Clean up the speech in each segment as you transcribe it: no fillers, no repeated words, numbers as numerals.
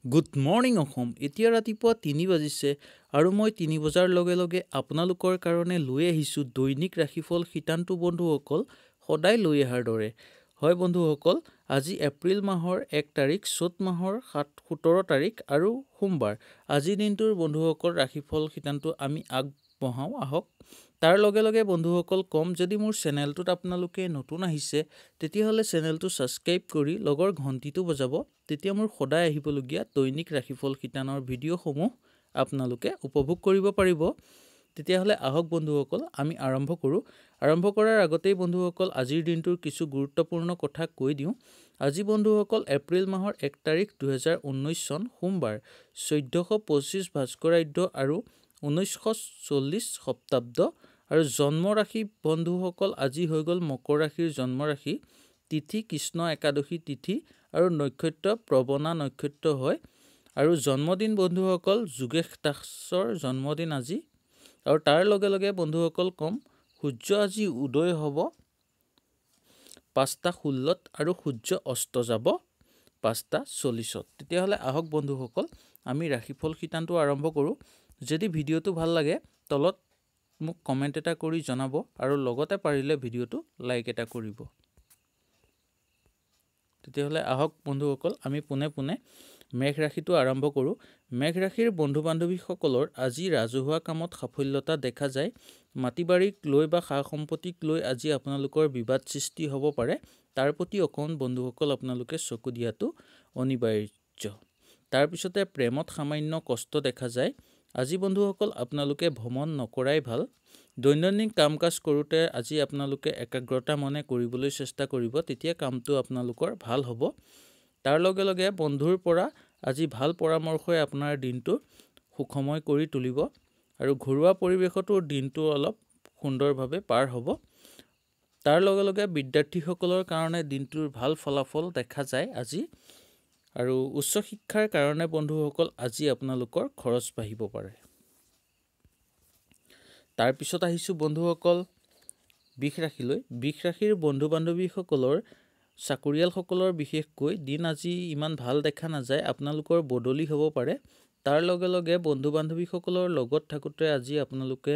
Good morning Assam. এতিয়া ৰাতিপুৱা ৩ বাজিছে আৰু মই ৩ বজাৰ লগে লগে আপোনালোকৰ কাৰণে লৈ আহিছোঁ দৈনিক ৰাশিফল শীতান্তু বন্ধুসকল, সদায় লৈ অহাৰ দৰে। হয় বন্ধুসকল, আজি এপ্ৰিল মাহৰ ১ তাৰিখ, চ'ত মাহৰ ১৭ তাৰিখ আৰু সোমবাৰ। আজিৰ দিনটোৰ বন্ধুসকল ৰাশিফল শীতান্তু আমি আগবঢ়াওঁ আহক। তাৰ লগে লগে বন্ধুসকল ক'ম, যদি মোৰ চেনেলটোত আপোনালোকে নতুন আহিছে তেতিয়াহ'লে চেনেলটো ছাবস্ক্ৰাইব কৰি লগৰ ঘণ্টিটো বজাব। তেতিয়া মোৰ সদায় আহিবলগীয়া দৈনিক ৰাশিফল শীতানৰ ভিডিঅ'সমূহ আপোনালোকে উপভোগ কৰিব পাৰিব। তেতিয়াহ'লে আহক বন্ধুসকল আমি আৰম্ভ কৰোঁ। আৰম্ভ কৰাৰ আগতেই বন্ধুসকল আজিৰ দিনটোৰ কিছু গুৰুত্বপূৰ্ণ কথা কৈ দিওঁ। আজি বন্ধুসকল এপ্ৰিল মাহৰ ১ তাৰিখ ২০১৯ চন সোমবাৰ, ১৪২৫ ভাস্কৰাব্দ আৰু ১৯৪০ শতাব্দ। আৰু জন্ম ৰাশি বন্ধুসকল আজি হৈ গ'ল মকৰ ৰাশিৰ জন্ম ৰাশি, তিথি কৃষ্ণ একাদশী তিথি আৰু নক্ষত্ৰ প্ৰৱণা নক্ষত্ৰ হয়। আৰু জন্মদিন বন্ধুসকল যোগেশ দাসৰ জন্মদিন আজি। আৰু তাৰ লগে লগে বন্ধুসকল ক'ম, সূৰ্য আজি উদয় হ'ব ৫টা ১৬ আৰু সূৰ্য অস্ত যাব ৫টা ৪০। তেতিয়াহ'লে আহক বন্ধুসকল আমি ৰাশিফল শীতান্তু আৰম্ভ কৰোঁ। যদি ভিডিঅ'টো ভাল লাগে তলত মোক কমেণ্ট এটা কৰি জনাব আৰু লগতে পাৰিলে ভিডিঅ'টো লাইক এটা কৰিব। তেতিয়াহ'লে আহক বন্ধুসকল আমি পোনে পোনে মেঘ ৰাশিটো আৰম্ভ কৰোঁ। মেঘ ৰাশিৰ বন্ধু বান্ধৱীসকলৰ আজি ৰাজহুৱা কামত সাফল্যতা দেখা যায়। মাটি বাৰীক লৈ বা সা সম্পত্তিক লৈ আজি আপোনালোকৰ বিবাদ সৃষ্টি হ'ব পাৰে। তাৰ প্ৰতি অকণ বন্ধুসকল আপোনালোকে চকু দিয়াটো অনিবাৰ্য। তাৰপিছতে প্ৰেমত সামান্য কষ্ট দেখা যায়। আজি বন্ধুসকল আপোনালোকে ভ্ৰমণ নকৰাই ভাল। দৈনন্দিন কাম কাজ কৰোঁতে আজি আপোনালোকে একাগ্ৰতা মনে কৰিবলৈ চেষ্টা কৰিব, তেতিয়া কামটো আপোনালোকৰ ভাল হ'ব। তাৰ লগে লগে বন্ধুৰ পৰা আজি ভাল পৰামৰ্শই আপোনাৰ দিনটো সুখময় কৰি তুলিব আৰু ঘৰুৱা পৰিৱেশতো দিনটো অলপ সুন্দৰভাৱে পাৰ হ'ব। তাৰ লগে লগে বিদ্যাৰ্থীসকলৰ কাৰণে দিনটোৰ ভাল ফলাফল দেখা যায় আজি। আৰু উচ্চ শিক্ষাৰ কাৰণে বন্ধুসকল আজি আপোনালোকৰ খৰচ বাঢ়িব পাৰে। তাৰপিছত আহিছোঁ বন্ধুসকল বৃষ ৰাশিলৈ। বৃষ ৰাশিৰ বন্ধু বান্ধৱীসকলৰ চাকৰিয়ালসকলৰ বিশেষকৈ দিন আজি ইমান ভাল দেখা নাযায়, আপোনালোকৰ বদলি হ'ব পাৰে। তাৰ লগে লগে বন্ধু বান্ধৱীসকলৰ লগত থাকোঁতে আজি আপোনালোকে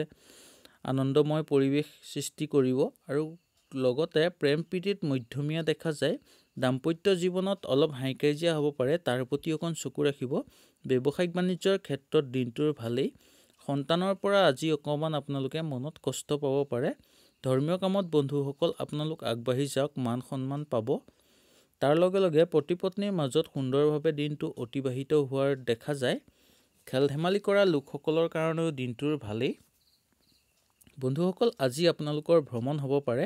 আনন্দময় পৰিৱেশ সৃষ্টি কৰিব আৰু লগতে প্ৰেম প্ৰীতিত মধ্যমীয়া দেখা যায়। দাম্পত্য জীৱনত অলপ হাই কাজিয়া হ'ব পাৰে, তাৰ প্ৰতি অকণ চকু ৰাখিব। ব্যৱসায়িক বাণিজ্যৰ ক্ষেত্ৰত দিনটোৰ ভালেই। সন্তানৰ পৰা আজি অকণমান আপোনালোকে মনত কষ্ট পাব পাৰে। ধৰ্মীয় কামত বন্ধুসকল আপোনালোক আগবাঢ়ি যাওক, মান সন্মান পাব। তাৰ লগে লগে পতি পত্নীৰ মাজত সুন্দৰভাৱে দিনটো অতিবাহিত হোৱাৰ দেখা যায়। খেল ধেমালি কৰা লোকসকলৰ কাৰণেও দিনটোৰ ভালেই। বন্ধুসকল আজি আপোনালোকৰ ভ্ৰমণ হ'ব পাৰে।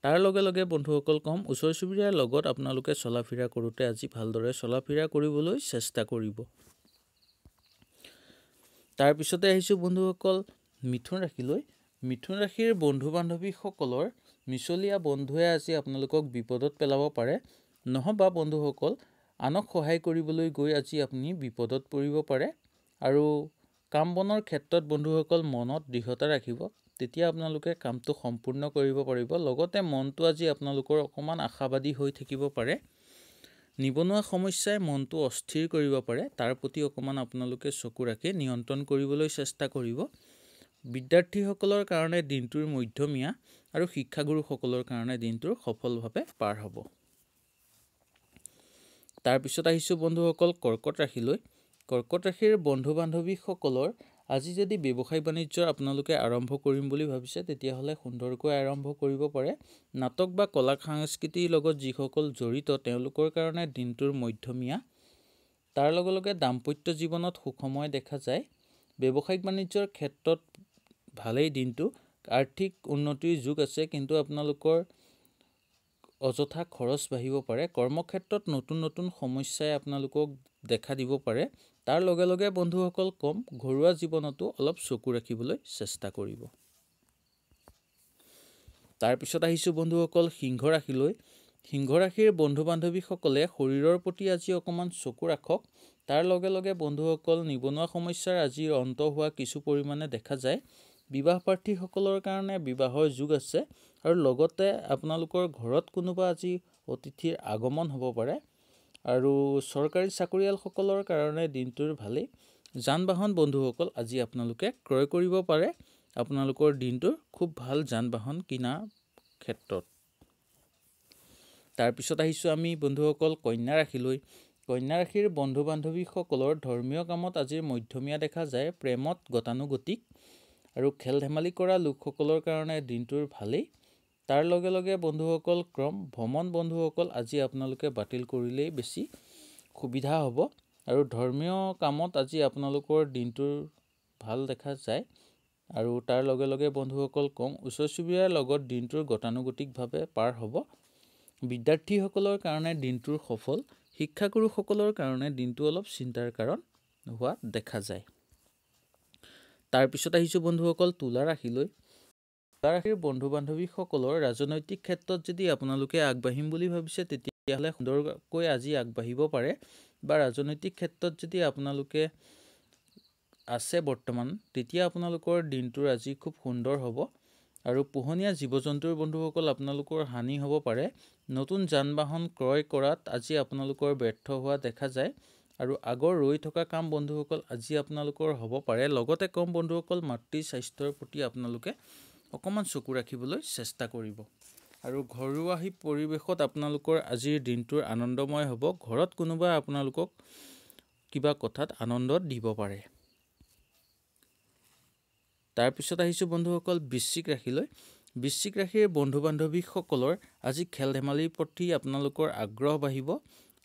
তাৰ লগে লগে বন্ধুসকল ক'ম, ওচৰ চুবুৰীয়াৰ লগত আপোনালোকে চলা ফিৰা কৰোঁতে আজি ভালদৰে চলা ফিৰা কৰিবলৈ চেষ্টা কৰিব। তাৰপিছতে আহিছোঁ বন্ধুসকল মিথুন ৰাশিলৈ। মিথুন ৰাশিৰ বন্ধু বান্ধৱীসকলৰ মিছলীয়া বন্ধুৱে আজি আপোনালোকক বিপদত পেলাব পাৰে। নহবা বন্ধুসকল আনক সহায় কৰিবলৈ গৈ আজি আপুনি বিপদত পৰিব পাৰে। আৰু কাম বনৰ ক্ষেত্ৰত বন্ধুসকল মনত দৃঢ়তা ৰাখিব, তেতিয়া আপোনালোকে কামটো সম্পূৰ্ণ কৰিব পাৰিব। লগতে মনটো আজি আপোনালোকৰ অকণমান আশাবাদী হৈ থাকিব পাৰে। নিবনুৱা সমস্যাই মনটো অস্থিৰ কৰিব পাৰে, তাৰ প্ৰতি অকণমান আপোনালোকে চকু ৰাখি নিয়ন্ত্ৰণ কৰিবলৈ চেষ্টা কৰিব। বিদ্যাৰ্থীসকলৰ কাৰণে দিনটোৰ মধ্যমীয়া আৰু শিক্ষাগুৰুসকলৰ কাৰণে দিনটোৰ সফলভাৱে পাৰ হ'ব। তাৰপিছত আহিছোঁ বন্ধুসকল কৰ্কট ৰাশিলৈ। কৰ্কট ৰাশিৰ বন্ধু বান্ধৱীসকলৰ আজি যদি ব্যৱসায় বাণিজ্যৰ আপোনালোকে আৰম্ভ কৰিম বুলি ভাবিছে তেতিয়াহ'লে সুন্দৰকৈ আৰম্ভ কৰিব পাৰে। নাটক বা কলা সংস্কৃতিৰ লগত যিসকল জড়িত তেওঁলোকৰ কাৰণে দিনটোৰ মধ্যমীয়া। তাৰ লগে লগে দাম্পত্য জীৱনত সুখময় দেখা যায়। ব্যৱসায়িক বাণিজ্যৰ ক্ষেত্ৰত ভালেই দিনটো। আৰ্থিক উন্নতিৰ যুগ আছে, কিন্তু আপোনালোকৰ অযথা খৰচ বাঢ়িব পাৰে। কৰ্মক্ষেত্ৰত নতুন নতুন সমস্যাই আপোনালোকক দেখা দিব পাৰে। তাৰ লগে লগে বন্ধুসকল ক'ম, ঘৰুৱা জীৱনতো অলপ চকু ৰাখিবলৈ চেষ্টা কৰিব। তাৰপিছত আহিছোঁ বন্ধুসকল সিংহ ৰাশিলৈ। সিংহ ৰাশিৰ বন্ধু বান্ধৱীসকলে শৰীৰৰ প্ৰতি আজি অকণমান চকু ৰাখক। তাৰ লগে লগে বন্ধুসকল নিবনুৱা সমস্যাৰ আজি অন্ত হোৱা কিছু পৰিমাণে দেখা যায়। বিবাহ প্ৰাৰ্থীসকলৰ কাৰণে বিবাহৰ যুগ আছে আৰু লগতে আপোনালোকৰ ঘৰত কোনোবা আজি অতিথিৰ আগমন হ'ব পাৰে। আৰু চৰকাৰী চাকৰিয়ালসকলৰ কাৰণে দিনটোৰ ভালেই। যান বাহন বন্ধুসকল আজি আপোনালোকে ক্ৰয় কৰিব পাৰে আপোনালোকৰ দিনটোৰ খুব ভাল যান বাহন কিনা ক্ষেত্ৰত। তাৰপিছত আহিছোঁ আমি বন্ধুসকল কন্যা ৰাশিলৈ। কন্যা ৰাশিৰ বন্ধু বান্ধৱীসকলৰ ধৰ্মীয় কামত আজিৰ মধ্যমীয়া দেখা যায়। প্ৰেমত গতানুগতিক আৰু খেল ধেমালি কৰা লোকসকলৰ কাৰণে দিনটোৰ ভালেই। তাৰ লগে লগে বন্ধুসকল ভ্ৰমণ বন্ধুসকল আজি আপোনালোকে বাতিল কৰিলেই বেছি সুবিধা হ'ব। আৰু ধৰ্মীয় কামত আজি আপোনালোকৰ দিনটোৰ ভাল দেখা যায়। আৰু তাৰ লগে লগে বন্ধুসকল ওচৰ চুবুৰীয়াৰ লগত দিনটোৰ গতানুগতিকভাৱে পাৰ হ'ব। বিদ্যাৰ্থীসকলৰ কাৰণে দিনটোৰ সফল। শিক্ষাগুৰুসকলৰ কাৰণে দিনটো অলপ চিন্তাৰ কাৰণ হোৱা দেখা যায়। তাৰপিছত আহিছোঁ বন্ধুসকল তুলা ৰাশিলৈ। তুলা ৰাশিৰ বন্ধু বান্ধৱীসকলৰ ৰাজনৈতিক ক্ষেত্ৰত যদি আপোনালোকে আগবাঢ়িম বুলি ভাবিছে তেতিয়াহ'লে সুন্দৰকৈ আজি আগবাঢ়িব পাৰে। বা ৰাজনৈতিক ক্ষেত্ৰত যদি আপোনালোকে আছে বৰ্তমান তেতিয়া আপোনালোকৰ দিনটোৰ আজি খুব সুন্দৰ হ'ব। আৰু পোহনীয়া জীৱ জন্তুৰ বন্ধুসকল আপোনালোকৰ হানি হ'ব পাৰে। নতুন যান বাহন ক্ৰয় কৰাত আজি আপোনালোকৰ ব্যৰ্থ হোৱা দেখা যায়। আৰু আগৰ ৰৈ থকা কাম বন্ধুসকল আজি আপোনালোকৰ হ'ব পাৰে। লগতে বন্ধুসকল মাতৃ স্বাস্থ্যৰ প্ৰতি আপোনালোকে অকণমান চকু ৰাখিবলৈ চেষ্টা কৰিব। আৰু ঘৰুৱা পৰিৱেশত আপোনালোকৰ আজিৰ দিনটোৰ আনন্দময় হ'ব। ঘৰত কোনোবা আপোনালোকক কিবা কথাত আনন্দ দিব পাৰে। তাৰপিছত আহিছোঁ বন্ধুসকল বৃশ্চিক ৰাশিলৈ। বৃশ্চিক ৰাশিৰ বন্ধু বান্ধৱীসকলৰ আজি খেল ধেমালিৰ প্ৰতি আপোনালোকৰ আগ্ৰহ বাঢ়িব।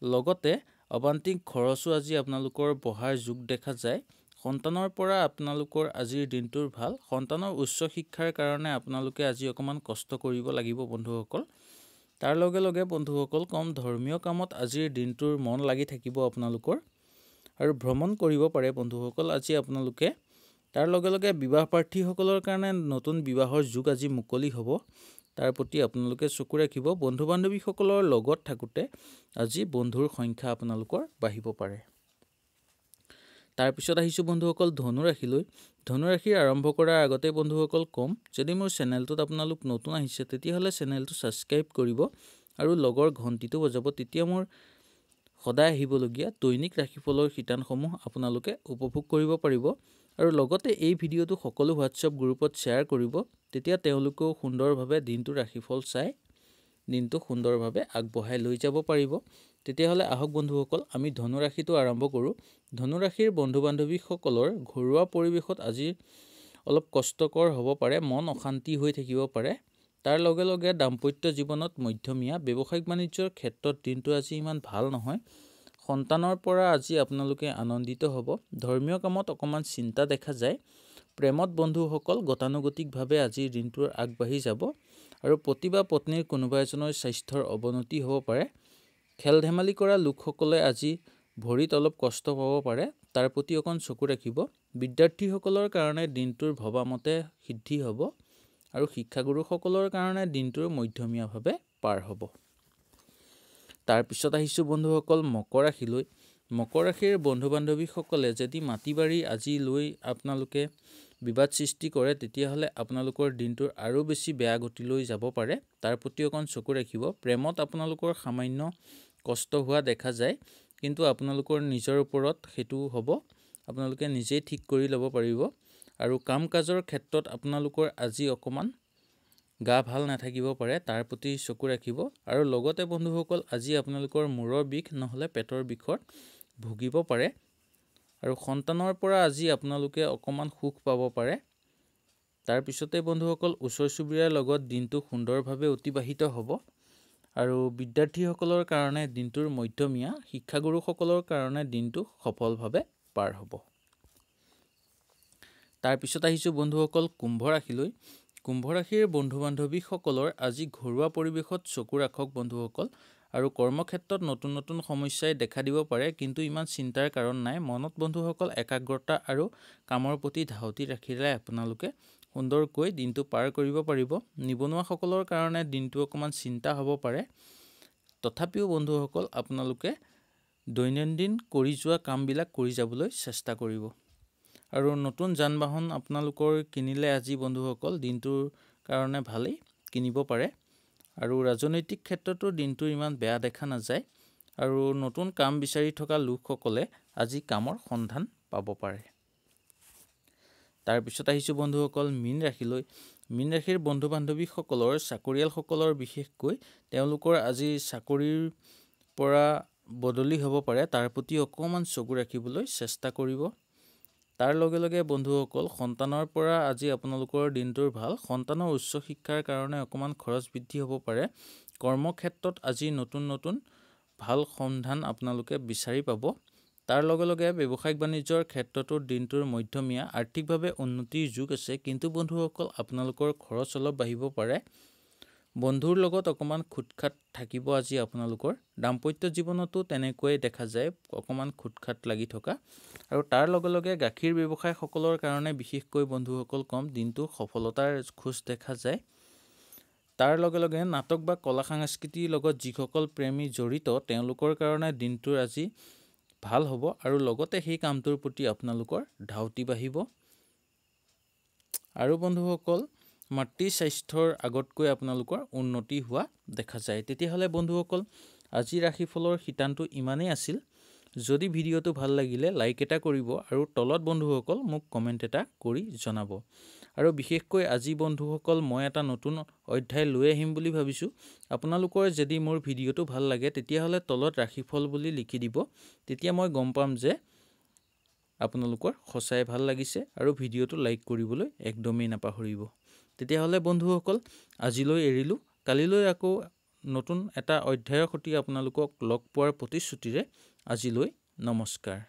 লগতে অবান্তিক খৰচো আজি আপোনালোকৰ বঢ়াৰ যোগ দেখা যায়। সন্তানৰ পৰা আপোনালোকৰ আজিৰ দিনটোৰ ভাল। সন্তানৰ উচ্চ শিক্ষাৰ কাৰণে আপোনালোকে আজি অকণমান কষ্ট কৰিব লাগিব বন্ধুসকল। তাৰ লগে লগে বন্ধুসকল ধৰ্মীয় কামত আজিৰ দিনটোৰ মন লাগি থাকিব আপোনালোকৰ। আৰু ভ্ৰমণ কৰিব পাৰে বন্ধুসকল আজি আপোনালোকে। তাৰ লগে লগে বিবাহ প্ৰাৰ্থীসকলৰ কাৰণে নতুন বিবাহৰ যুগ আজি মুকলি হ'ব। তাৰ প্ৰতি আপোনালোকে চকু ৰাখিব। বন্ধু বান্ধৱীসকলৰ লগত থাকোঁতে আজি বন্ধুৰ সংখ্যা আপোনালোকৰ বাঢ়িব পাৰে। তাৰপিছত আহিছোঁ বন্ধুসকল ধনু ৰাশিলৈ। ধনু ৰাশিৰ আৰম্ভ কৰাৰ আগতে বন্ধুসকল যদি মোৰ চেনেলটোত আপোনালোক নতুন আহিছে তেতিয়াহ'লে চেনেলটো ছাবস্ক্ৰাইব কৰিব আৰু লগৰ ঘণ্টিটো বজাব। তেতিয়া মোৰ সদায় আহিবলগীয়া দৈনিক ৰাশিফলৰ শিতানসমূহ আপোনালোকে উপভোগ কৰিব পাৰিব। আৰু লগতে এই ভিডিঅ'টো সকলো হোৱাটছআপ গ্ৰুপত শ্বেয়াৰ কৰিব। তেতিয়া তেওঁলোকেও সুন্দৰভাৱে দিনটোৰ ৰাশিফল চাই দিনটো সুন্দৰভাৱে আগবঢ়াই লৈ যাব পাৰিব। তেতিয়াহ'লে আহক বন্ধুসকল আমি ধনু ৰাশিটো আৰম্ভ কৰোঁ। ধনু ৰাশিৰ বন্ধু বান্ধৱীসকলৰ ঘৰুৱা পৰিৱেশত আজি অলপ কষ্টকৰ হ'ব পাৰে। মন অশান্তি হৈ থাকিব পাৰে। তাৰ লগে লগে দাম্পত্য জীৱনত মধ্যমীয়া। ব্যৱসায়িক বাণিজ্যৰ ক্ষেত্ৰত দিনটো আজি ইমান ভাল নহয়। সন্তানৰ পৰা আজি আপোনালোকে আনন্দিত হ'ব। ধৰ্মীয় কামত অকণমান চিন্তা দেখা যায়। প্ৰেমত বন্ধুসকল গতানুগতিকভাৱে আজিৰ দিনটোৰ আগবাঢ়ি যাব। আৰু পতি বা পত্নীৰ কোনোবা এজনৰ স্বাস্থ্যৰ অৱনতি হ'ব পাৰে। খেল ধেমালি কৰা লোকসকলে আজি ভৰিত অলপ কষ্ট পাব পাৰে। তাৰ প্ৰতি অকণ চকু ৰাখিব। বিদ্যাৰ্থীসকলৰ কাৰণে দিনটোৰ ভবামতে সিদ্ধি হ'ব। আৰু শিক্ষাগুৰুসকলৰ কাৰণে দিনটোৰ মধ্যমীয়াভাৱে পাৰ হ'ব। তাৰপিছত আহিছোঁ বন্ধুসকল মকৰ ৰাশিলৈ। মকৰ ৰাশিৰ বন্ধু বান্ধৱীসকলে যদি মাটি বাৰী আজি লৈ আপোনালোকে বিবাদ সৃষ্টি কৰে তেতিয়াহ'লে আপোনালোকৰ দিনটোৰ আৰু বেছি বেয়া গতিলৈ যাব পাৰে। তাৰ প্ৰতি অকণ চকু ৰাখিব। প্ৰেমত আপোনালোকৰ সামান্য কষ্ট হোৱা দেখা যায়। কিন্তু আপোনালোকৰ নিজৰ ওপৰত সেইটো হ'ব। আপোনালোকে নিজেই ঠিক কৰি ল'ব পাৰিব। আৰু কাম কাজৰ ক্ষেত্ৰত আপোনালোকৰ আজি অকণমান গা ভাল নাথাকিব পাৰে। তাৰ প্ৰতি চকু ৰাখিব। আৰু লগতে বন্ধুসকল আজি আপোনালোকৰ মূৰৰ বিষ নহ'লে পেটৰ বিষত ভুগিব পাৰে। আৰু সন্তানৰ পৰা আজি আপোনালোকে অকণমান সুখ পাব পাৰে। তাৰপিছতে বন্ধুসকল ওচৰ চুবুৰীয়াৰ লগত দিনটো সুন্দৰভাৱে অতিবাহিত হ'ব। আৰু বিদ্যাৰ্থীসকলৰ কাৰণে দিনটোৰ মধ্যমীয়া। শিক্ষাগুৰুসকলৰ কাৰণে দিনটো সফলভাৱে পাৰ হ'ব। তাৰপিছত আহিছোঁ বন্ধুসকল কুম্ভ ৰাশিলৈ। কুম্ভ ৰাশিৰ বন্ধু বান্ধৱীসকলৰ আজি ঘৰুৱা পৰিৱেশত চকু ৰাখক বন্ধুসকল। আৰু কৰ্মক্ষেত্ৰত নতুন নতুন সমস্যাই দেখা দিব পাৰে। কিন্তু ইমান চিন্তাৰ কাৰণ নাই। মনত বন্ধুসকল একাগ্ৰতা আৰু কামৰ প্ৰতি ধাউতি ৰাখিলে আপোনালোকে সুন্দৰকৈ দিনটো পাৰ কৰিব পাৰিব। নিবনুৱাসকলৰ কাৰণে দিনটো অকণমান চিন্তা হ'ব পাৰে। তথাপিও বন্ধুসকল আপোনালোকে দৈনন্দিন কৰি যোৱা কামবিলাক কৰি যাবলৈ চেষ্টা কৰিব। আৰু নতুন যান বাহন আপোনালোকৰ কিনিলে আজি বন্ধুসকল দিনটোৰ কাৰণে ভালেই কিনিব পাৰে। আৰু ৰাজনৈতিক ক্ষেত্ৰতো দিনটো ইমান বেয়া দেখা নাযায়। আৰু নতুন কাম বিচাৰি থকা লোকসকলে আজি কামৰ সন্ধান পাব পাৰে। তাৰপিছত আহিছোঁ বন্ধুসকল মীন ৰাশিলৈ। মীন ৰাশিৰ বন্ধু বান্ধৱীসকলৰ চাকৰিয়ালসকলৰ বিশেষকৈ তেওঁলোকৰ আজি চাকৰিৰ পৰা বদলি হ'ব পাৰে, তাৰ প্ৰতি অকণমান চকু ৰাখিবলৈ চেষ্টা কৰিব। তাৰ লগে লগে বন্ধুসকল সন্তানৰ পৰা আজি আপোনালোকৰ দিনটোৰ ভাল। সন্তানৰ উচ্চ শিক্ষাৰ কাৰণে অকণমান খৰচ বৃদ্ধি হ'ব পাৰে। কৰ্মক্ষেত্ৰত আজি নতুন নতুন ভাল সন্ধান আপোনালোকে বিচাৰি পাব। তাৰ লগে লগে ব্যৱসায়িক বাণিজ্যৰ ক্ষেত্ৰতো দিনটোৰ মধ্যমীয়া, আৰ্থিকভাৱে উন্নতিৰ যোগ আছে, কিন্তু বন্ধুসকল আপোনালোকৰ খৰচ অলপ বাঢ়িব পাৰে। বন্ধুৰ লগত অকণমান খুটখাট থাকিব আজি আপোনালোকৰ। দাম্পত্য জীৱনতো তেনেকৈয়ে দেখা যায় অকণমান খুটখাট লাগি থকা। আৰু তাৰ লগে লগে গাখীৰ ব্যৱসায়সকলৰ কাৰণে বিশেষকৈ বন্ধুসকল কম দিনটো সফলতাৰ খোজ দেখা যায়। তাৰ লগে লগে নাটক বা কলা সংস্কৃতিৰ লগত যিসকল প্ৰেমী জড়িত তেওঁলোকৰ কাৰণে দিনটোৰ আজি ভাল হ'ব আৰু লগতে সেই কামটোৰ প্ৰতি আপোনালোকৰ ধাউতি বাঢ়িব। আৰু বন্ধুসকল মাতৃ স্বাস্থ্যৰ আগতকৈ আপোনালোকৰ উন্নতি হোৱা দেখা যায়। তেতিয়াহ'লে বন্ধুসকল আজি ৰাশিফলৰ শিতানটো ইমানেই আছিল। যদি ভিডিঅ'টো ভাল লাগিলে লাইক এটা কৰিব আৰু তলত বন্ধুসকল মোক কমেণ্ট এটা কৰি জনাব। আৰু বিশেষকৈ আজি বন্ধুসকল মই এটা নতুন অধ্যায় লৈ আহিম বুলি ভাবিছোঁ। আপোনালোকৰ যদি মোৰ ভিডিঅ'টো ভাল লাগে তেতিয়াহ'লে তলত ৰাশিফল বুলি লিখি দিব। তেতিয়া মই গম পাম যে আপোনালোকৰ সঁচাই ভাল লাগিছে আৰু ভিডিঅ'টো লাইক কৰিবলৈ একদমেই নাপাহৰিব। তেতিয়াহ'লে বন্ধুসকল আজিলৈ এৰিলোঁ। কালিলৈ আকৌ নতুন এটা অধ্যায়ৰ সৈতে আপোনালোকক লগ পোৱাৰ প্ৰতিশ্ৰুতিৰে আজিলৈ নমস্কাৰ।